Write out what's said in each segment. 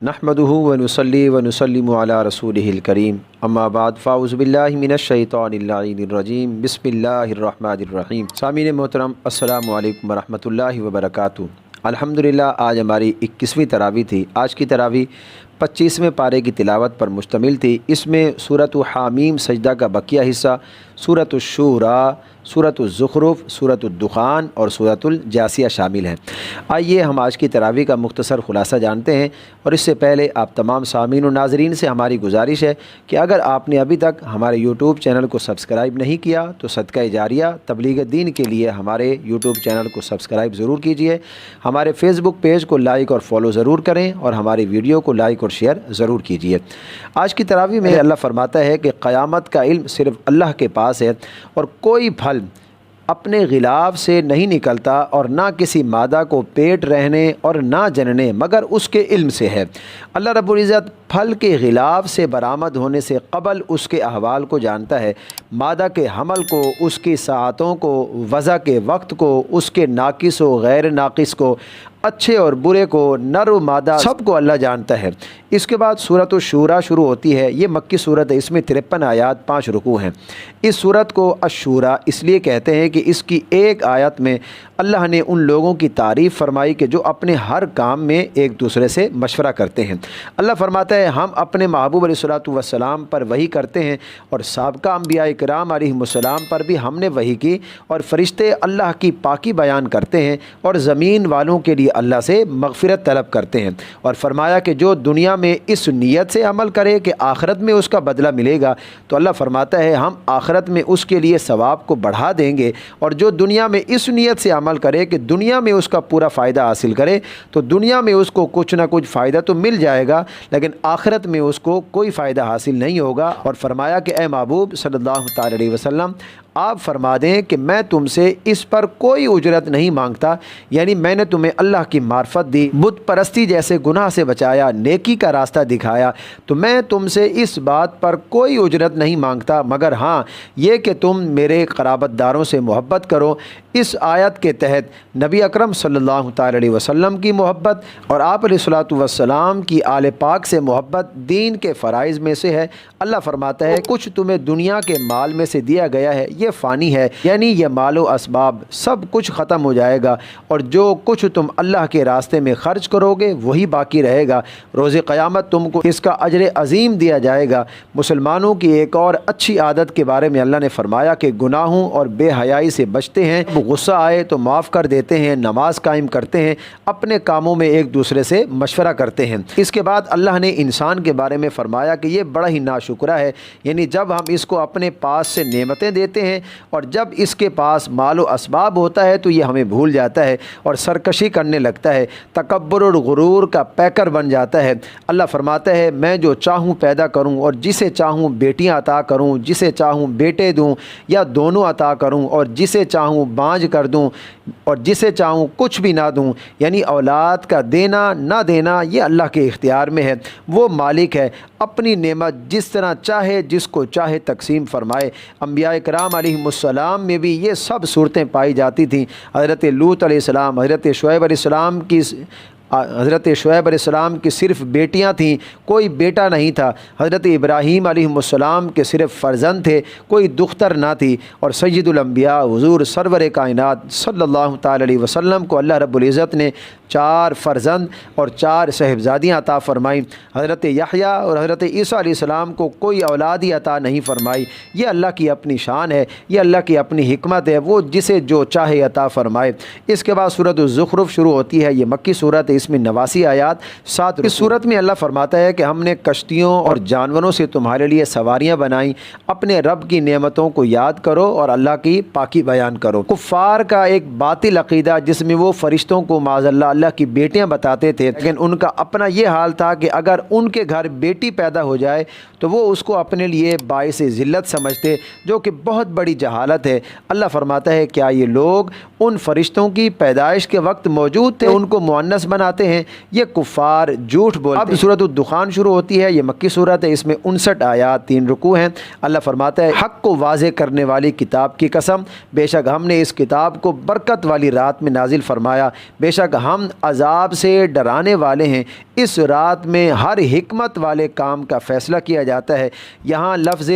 नहमदुहु व नुसल्ली व नुसल्लिमु अला रसूलिहिल करीम अम्मा बाद फ़ाउज़ु बिल्लाहि मिनश शैतानिर रजीम बिस्मिल्लाहिर रहमानिर रहीम। सामीन मोहतरम अस्सलामु अलैकुम व रहमतुल्लाहि व बरकातुहू। अल्हम्दुलिल्लाह आज हमारी 21वीं तरावी थी। आज की तरावी 25वें पारे की तिलावत पर मुश्तमिल थी। इसमें सूरत हामीम सजदा का बकिया हिस्सा, सूरत शूरा, सूरत ज़ुखरुफ, सूरत दुखान और सूरत जासिया शामिल हैं। आइए हम आज की तरावी का मुख्तसर खुलासा जानते हैं। और इससे पहले आप तमाम सामीन और नाज़रीन से हमारी गुजारिश है कि अगर आपने अभी तक हमारे यूट्यूब चैनल को सब्सक्राइब नहीं किया तो सदका जारिया तबलीग दीन के लिए हमारे यूट्यूब चैनल को सब्सक्राइब ज़रूर कीजिए, हमारे फेसबुक पेज को लाइक और फॉलो ज़रूर करें और हमारी वीडियो को लाइक और शेयर ज़रूर कीजिए। आज की तरावी में अल्लाह फरमाता है कि क़यामत का इल्म सिर्फ़ अल्लाह के पास है और कोई फल अपने गिलाफ से नहीं निकलता और ना किसी मादा को पेट रहने और ना जनने मगर उसके इल्म से है। अल्लाह रब्बुल इज़्ज़त फल के गिलाफ से बरामद होने से क़बल उसके अहवाल को जानता है, मादा के हमल को, उसकी साअतों को, वज़ा के वक्त को, उसके नाकिस व गैर नाकिस को, अच्छे और बुरे को, नर व मादा सबको अल्लाह जानता है। इसके बाद सूरत शूरा शुरू होती है। ये मक्की सूरत है। इसमें 53 आयात 5 रुकू हैं। इस सूरत को अशूरा इसलिए कहते हैं कि इसकी एक आयत में अल्लाह ने उन लोगों की तारीफ़ फरमाई कि जो अपने हर काम में एक दूसरे से मशवरा करते हैं। अल्लाह फरमाता है हम अपने महबूब अलैहिस्सलातु वस्सलाम पर वही करते हैं और साबिक़ा अंबिया इकराम अलैहिमुस्सलाम पर भी हमने वही की और फ़रिश्ते अल्लाह की पाकी बयान करते हैं और ज़मीन वालों के लिए अल्लाह से मग़फ़िरत तलब करते हैं। और फरमाया कि जो दुनिया में इस नीयत से अमल करे कि आखिरत में उसका बदला मिलेगा तो अल्लाह फरमाता है हम आखिरत में उसके लिए सवाब को बढ़ा देंगे। और जो दुनिया में इस नीयत से अमल करे कि दुनिया में उसका पूरा फ़ायदा हासिल करे तो दुनिया में उसको कुछ ना कुछ फ़ायदा तो मिल जाएगा लेकिन आखिरत में उसको कोई फ़ायदा हासिल नहीं होगा। और फरमाया कि ए महबूब सल्लल्लाहु तआला अलैहि वसल्लम आप फरमा दें कि मैं तुमसे इस पर कोई उजरत नहीं मांगता, यानी मैंने तुम्हें अल्लाह की मार्फत दी, बुत परस्ती जैसे गुनाह से बचाया, नेकी का रास्ता दिखाया, तो मैं तुमसे इस बात पर कोई उजरत नहीं मांगता मगर हाँ ये कि तुम मेरे क़राबतदारों से मोहब्बत करो। इस आयत के तहत नबी अकरम सल्लल्लाहु तआला अलैहि वसल्लम की मोहब्बत और आप अलैहिस्सलातु वस्सलाम की आले पाक से मोहब्बत दीन के फ़राइज़ में से है। अल्लाह फरमाता है कुछ तुम्हें दुनिया के माल में से दिया गया है, ये फ़ानी है, यानी ये मालो असबाब सब कुछ ख़त्म हो जाएगा और जो कुछ तुम अल्लाह के रास्ते में ख़र्च करोगे वही बाकी रहेगा। रोज़े क़यामत तुमको इसका अजर अज़ीम दिया जाएगा। मुसलमानों की एक और अच्छी आदत के बारे में अल्लाह ने फरमाया कि गुनाहों और बेहयाई से बचते हैं, गुस्सा आए तो माफ़ कर देते हैं, नमाज कायम करते हैं, अपने कामों में एक दूसरे से मशवरा करते हैं। इसके बाद अल्लाह ने इंसान के बारे में फरमाया कि ये बड़ा ही नाशुक्रा है, यानी जब हम इसको अपने पास से नेमतें देते हैं और जब इसके पास मालो असबाब होता है तो ये हमें भूल जाता है और सरकशी करने लगता है, तकब्बुर और गुरूर का पैकर बन जाता है। अल्लाह फरमाता है मैं जो चाहूँ पैदा करूँ और जिसे चाहूँ बेटियाँ अता करूँ, जिसे चाहूँ बेटे दूँ या दोनों अता करूँ और जिसे चाहूँ बाँझ कर दूँ और जिसे चाहूँ कुछ भी ना दूँ, यानी औलाद का देना ना देना ये अल्लाह के इख्तियार में है। वो मालिक है, अपनी नेमत जिस तरह चाहे जिसको चाहे तकसीम फरमाए। अंबिया इकराम अलैहिमुस्सलाम में भी ये सब सूरतें पाई जाती थीं। हज़रत लूत अलैहिस्सलाम, हज़रत शुएब अलैहिस्सलाम की सिर्फ़ बेटियां थीं, कोई बेटा नहीं था। हज़रत इब्राहीम अलैहिमुस्सलाम के सिर्फ़ फ़र्जंद थे, कोई दुख्तर ना थी। और सय्यदुल अंबिया हुज़ूर सरवर कायनात सल्लल्लाहु तआला अलैहि वसल्लम को अल्लाह रब्बुल इज़्ज़त ने 4 फ़र्जंद और 4 साहिबजादियाँ अता फ़रमाई। हज़रत यहया और हज़रत ईसा अलैहिस्सलाम को कोई औलाद ही अता नहीं फ़रमाई। ये अल्लाह की अपनी शान है, ये अल्लाह की अपनी हिकमत है, वो जिसे जो चाहे अता फ़रमाए। इसके बाद सूरत ज़ुखरुफ शुरू होती है। ये मक्की सूरत है। इसमें 89 आयात 7। इस सूरत में अल्लाह फरमाता है कि हमने कश्तियों और जानवरों से तुम्हारे लिए सवारियाँ बनाई, अपने रब की नेमतों को याद करो और अल्लाह की पाकी बयान करो। कुफ़ार का एक बातिल अक़ीदा जिसमें वो फ़रिश्तों को माज़अल्लाह अल्लाह की बेटियां बताते थे, लेकिन उनका अपना ये हाल था कि अगर उनके घर बेटी पैदा हो जाए तो वो उसको अपने लिए बाइस ज़िल्लत समझते, जो कि बहुत बड़ी जहालत है। अल्लाह फरमाता है क्या ये लोग उन फरिश्तों की पैदाइश के वक्त मौजूद थे, उनको मुअन्नस बनाते हैं? ये कुफ़ार झूठ बोलते हैं। अब सूरत दुखान शुरू होती है। ये मक्की सूरत है। इसमें 59 आयात 3 रुकू हैं। अल्लाह फरमाता है हक़ को वाज़े करने वाली किताब की कसम, बेशक हमने इस किताब को बरकत वाली रात में नाजिल फरमाया, बेशक हम अजाब से डराने वाले हैं। اس رات میں ہر حکمت والے کام کا فیصلہ کیا جاتا ہے۔ یہاں لفظ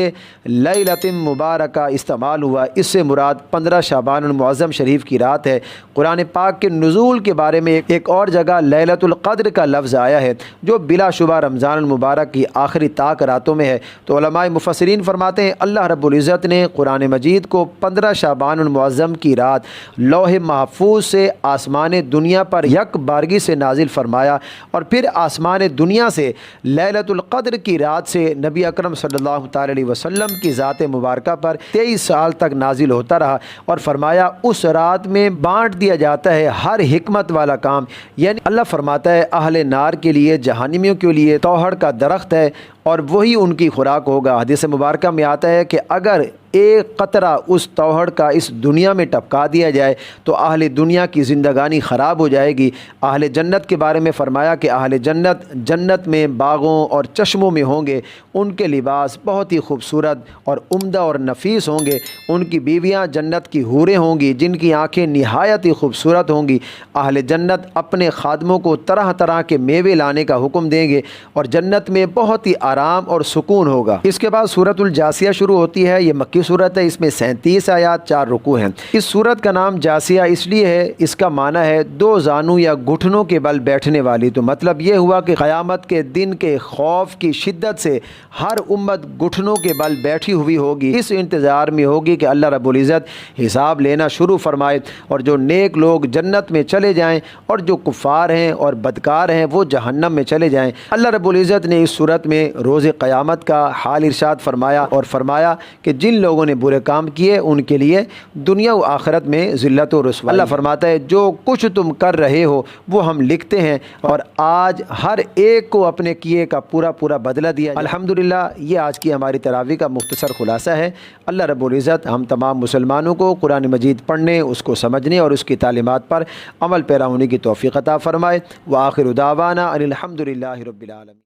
لیلۃ مبارکہ استعمال ہوا، اس سے مراد 15 شعبان المعظم شریف کی رات ہے۔ قرآن پاک کے نزول کے بارے میں ایک اور جگہ لیلۃ القدر کا لفظ آیا ہے، جو بلا شبہ رمضان المبارک کی آخری طاق راتوں میں ہے۔ تو علماء مفسرین فرماتے ہیں اللہ رب العزت نے قرآن مجید کو 15 شعبان المعظم کی رات لوح محفوظ سے آسمان دنیا پر یک بارگی سے نازل فرمایا، اور پھر آسمان دنیا سے لیلۃ القدر کی رات سے نبی اکرم صلی اللہ تعالی علیہ وسلم کی ذات مبارکہ پر 23 سال تک نازل ہوتا رہا، اور فرمایا اس رات میں بانٹ دیا جاتا ہے ہر حکمت والا کام۔ یعنی اللہ فرماتا ہے اہل نار کے لیے، جہنمیوں کے لیے توحڑ کا درخت ہے اور وہی ان کی خوراک ہوگا۔ حدیث مبارکہ میں آتا ہے کہ اگر ایک قطرہ اس توحڑ کا اس دنیا میں ٹپکا دیا جائے تو اہل دنیا کی زندگانی خراب ہو جائے گی۔ اہل جنت کے بارے میں فرمایا کہ اہل جنت جنت میں باغوں اور چشموں میں ہوں گے، ان کے لباس بہت ہی خوبصورت اور عمدہ اور نفیس ہوں گے، ان کی بیویاں جنت کی حوریں ہوں گی جن کی آنکھیں نہایت ہی خوبصورت ہوں گی۔ اہل جنت اپنے خادموں کو طرح طرح کے میوے لانے کا حکم دیں گے، اور جنت میں بہت ہی آرام اور سکون ہوگا۔ اس کے بعد سورۃ الجاسیہ شروع ہوتی ہے۔ یہ مکی سورت ہے، اس میں 37 آیات 4 رکوع ہیں۔ اس سورت کا نام جاسیہ اس لیے ہے، اس کا معنی ہے دو زانو یا گھٹنوں کے بل بیٹھنے والی۔ تو مطلب یہ ہوا کہ قیامت کے دن کے خوف کی شدت سے ہر امت گھٹنوں کے بل بیٹھی ہوئی ہوگی، اس انتظار میں ہوگی کہ اللہ رب العزت حساب لینا شروع فرمائے، اور جو نیک لوگ جنت میں چلے جائیں اور جو کفار ہیں اور بدکار ہیں وہ جہنم میں چلے جائیں۔ اللہ رب العزت نے اس صورت میں روز قیامت کا حال ارشاد فرمایا، اور فرمایا کہ جن لوگوں نے برے کام کیے ان کے لیے دنیا و آخرت میں ذلت و رسوائی۔ اللہ فرماتا ہے جو کچھ تم کر رہے ہو وہ ہم لکھتے ہیں، اور آج ہر ایک کو اپنے کیے کا پورا پورا بدلہ دیا۔ الحمدللہ یہ آج کی ہماری تراویح کا مختصر خلاصہ ہے۔ اللہ رب العزت ہم تمام مسلمانوں کو قرآن مجید پڑھنے، اس کو سمجھنے اور اس کی تعلیمات پر عمل پیرا ہونے کی توفیق عطا فرمائے۔ وآخر دعوانا ان الحمدللہ رب العالمین۔